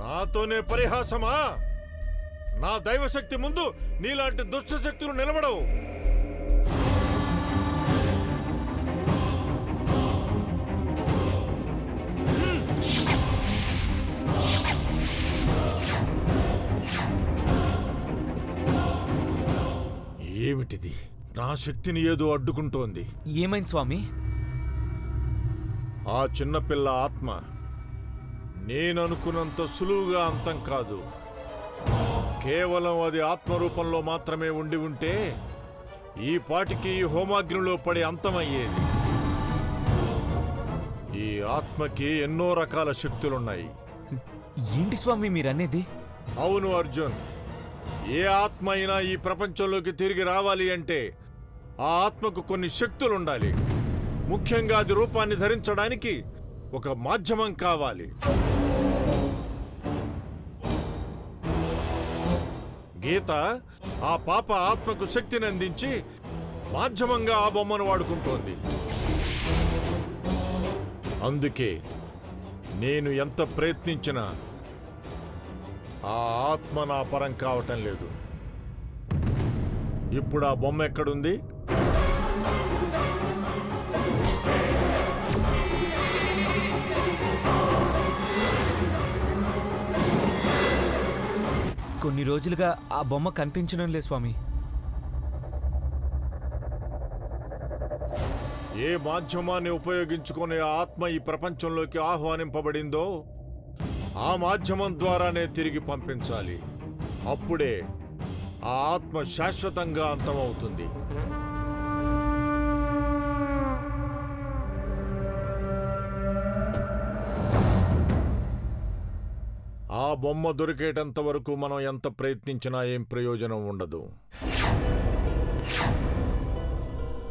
నాతోనే పరిహాసమా? నా దైవశక్తి ముందు నీలాంటి దుష్ట శక్తులు నిలబడవు. ఏమిటిది? నా శక్తిని ఏదో అడ్డుకుంటోంది. ఏమైంది స్వామి? ఆ చిన్నపిల్ల ఆత్మ నేననుకున్నంత సులువుగా అంతం కాదు. కేవలం అది ఆత్మరూపంలో మాత్రమే ఉండి ఉంటే ఈ పాటికి ఈ హోమాగ్నిలో పడి అంతమయ్యేది. ఈ ఆత్మకి ఎన్నో రకాల శక్తులున్నాయి. ఏంటి స్వామి మీరనేది? అవును అర్జున్, ఏ ఆత్మ అయినా ఈ ప్రపంచంలోకి తిరిగి రావాలి అంటే ఆ ఆత్మకు కొన్ని శక్తులుండాలి. ముఖ్యంగా అది రూపాన్ని ధరించడానికి ఒక మాధ్యమం కావాలి. గీత ఆ పాప ఆత్మకు శక్తిని అందించి మాధ్యమంగా ఆ బొమ్మను వాడుకుంటోంది. అందుకే నేను ఎంత ప్రయత్నించినా ఆ ఆత్మ నా పరం కావటం లేదు. ఇప్పుడు ఆ బొమ్మ ఎక్కడుంది? కొన్ని రోజులుగా ఆ బొమ్మ కనిపించడం లేదు స్వామి. ఏ మాధ్యమాన్ని ఉపయోగించుకునే ఆత్మ ఈ ప్రపంచంలోకి ఆహ్వానింపబడిందో ఆ మాధ్యమం ద్వారానే తిరిగి పంపించాలి. అప్పుడే ఆ ఆత్మ శాశ్వతంగా అంతమవుతుంది. ఆ బొమ్మ దొరికేటంత వరకు మనం ఎంత ప్రయత్నించినా ఏం ప్రయోజనం ఉండదు.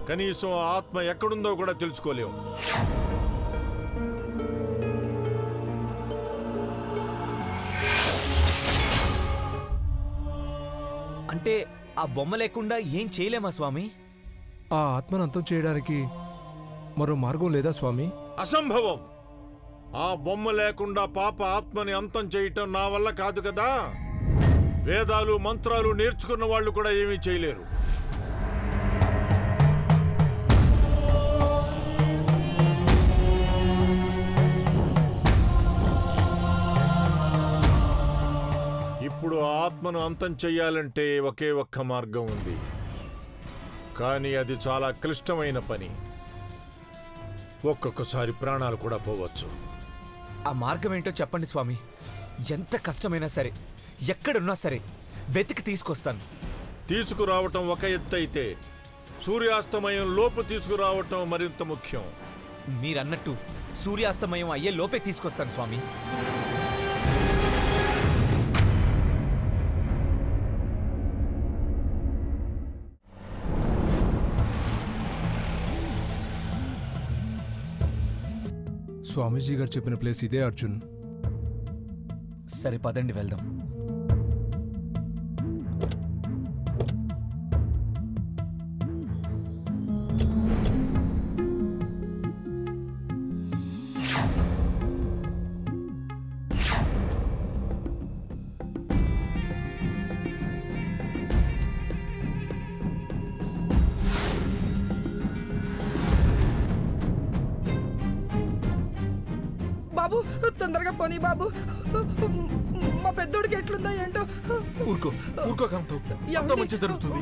కనీసం ఆత్మ ఎక్కడుందో కూడా తెలుసుకోలేము. అంటే ఆ బొమ్మ లేకుండా ఏం చేయలేమా స్వామి? ఆ ఆత్మను అంతం చేయడానికి మరో మార్గం లేదా స్వామి? అసంభవం. ఆ బొమ్మ లేకుండా పాప ఆత్మని అంతం చేయటం నా వల్ల కాదు కదా. వేదాలు మంత్రాలు నేర్చుకున్న వాళ్ళు కూడా ఏమీ చేయలేరు. ఇప్పుడు ఆ ఆత్మను అంతం చెయ్యాలంటే ఒకే ఒక్క మార్గం ఉంది. కానీ అది చాలా క్లిష్టమైన పని. ఒక్కొక్కసారి ప్రాణాలు కూడా పోవచ్చు. ఆ మార్గం ఏంటో చెప్పండి స్వామి. ఎంత కష్టమైనా సరే, ఎక్కడున్నా సరే వెతికి తీసుకొస్తాను. తీసుకురావటం ఒక ఎత్తు అయితే సూర్యాస్తమయం లోపు తీసుకురావటం మరింత ముఖ్యం. మీరన్నట్టు సూర్యాస్తమయం అయ్యే లోపే తీసుకొస్తాను స్వామి. స్వామీజీ గారు చెప్పిన ప్లేస్ ఇదే అర్జున్. సరే పదండి వెళ్దాం. బాబు తొందరగా పోనీ బాబు. మా పెద్దోడికి ఎట్లుందా ఏంటో. ఊరుకో కాంతో. అంతా మంచి జరుగుతుంది.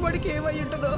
వాడికి ఏమై ఉంటుందో.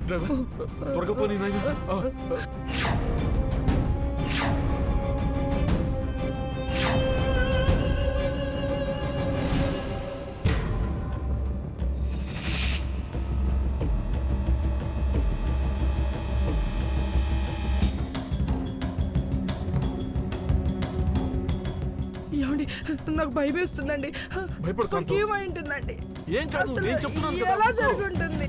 డ్రైవర్ త్వరగా పోనీ నాయనా. ఏమండి నాకు భయం వేస్తుందండి. భయపడతాను. ఏమై ఉంటుందండి? ఏం కాదు, అసలు నేను చెప్తున్నాను కదా. ఎలా జరుగుంటుంది?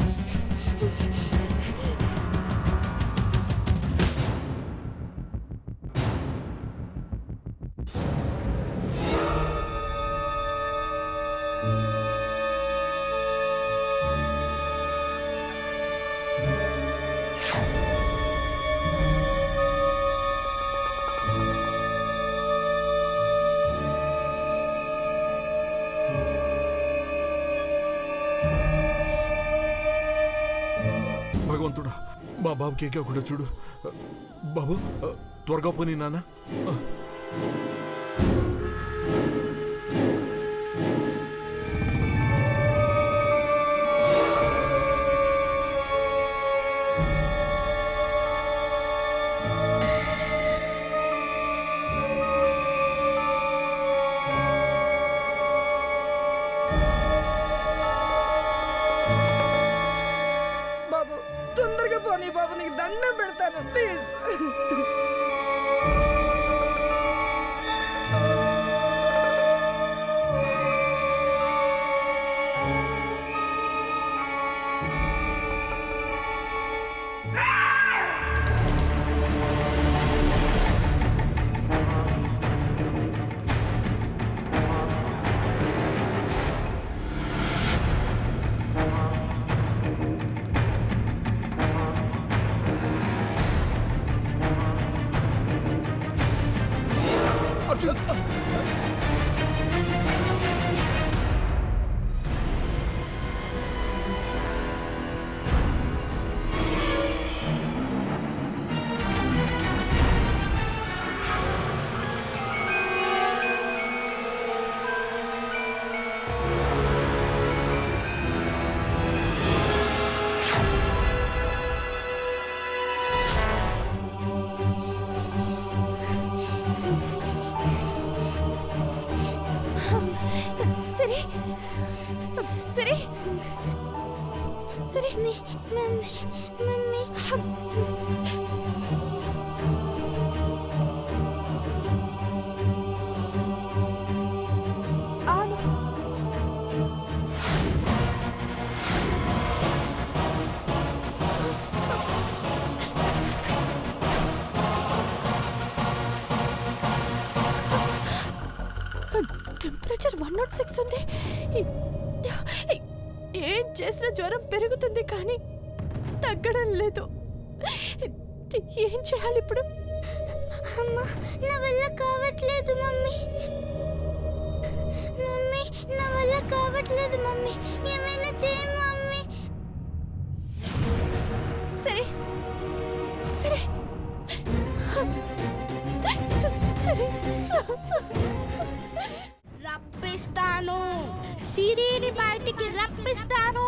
భగవంతుడా, మా బాబుకి ఏకే ఒకటి చూడు. బాబు త్వరగా పోనీ నాన్న. బాబు తొందరగా పోనీ బాబు, నీకు దండం పెడతాను ప్లీజ్. అర్జున్, సరే సరే సరే మమ్మీ మమ్మీ అవును. టెంపరేచర్ 106 ఉంది. ఏం చేసినా జ్వరం పెరుగుతుంది కానీ తగ్గడం లేదు. ఏం చేయాలి ఇప్పుడు? అమ్మా, నా వల్ల కావట్లేదు మమ్మీ. మమ్మీ, నా వల్ల కావట్లేదు మమ్మీ. ఏమైనా చేయి మమ్మీ. సరే సరే సరే రప్పిస్తాను, సిరిని బయటికి రప్పిస్తాను.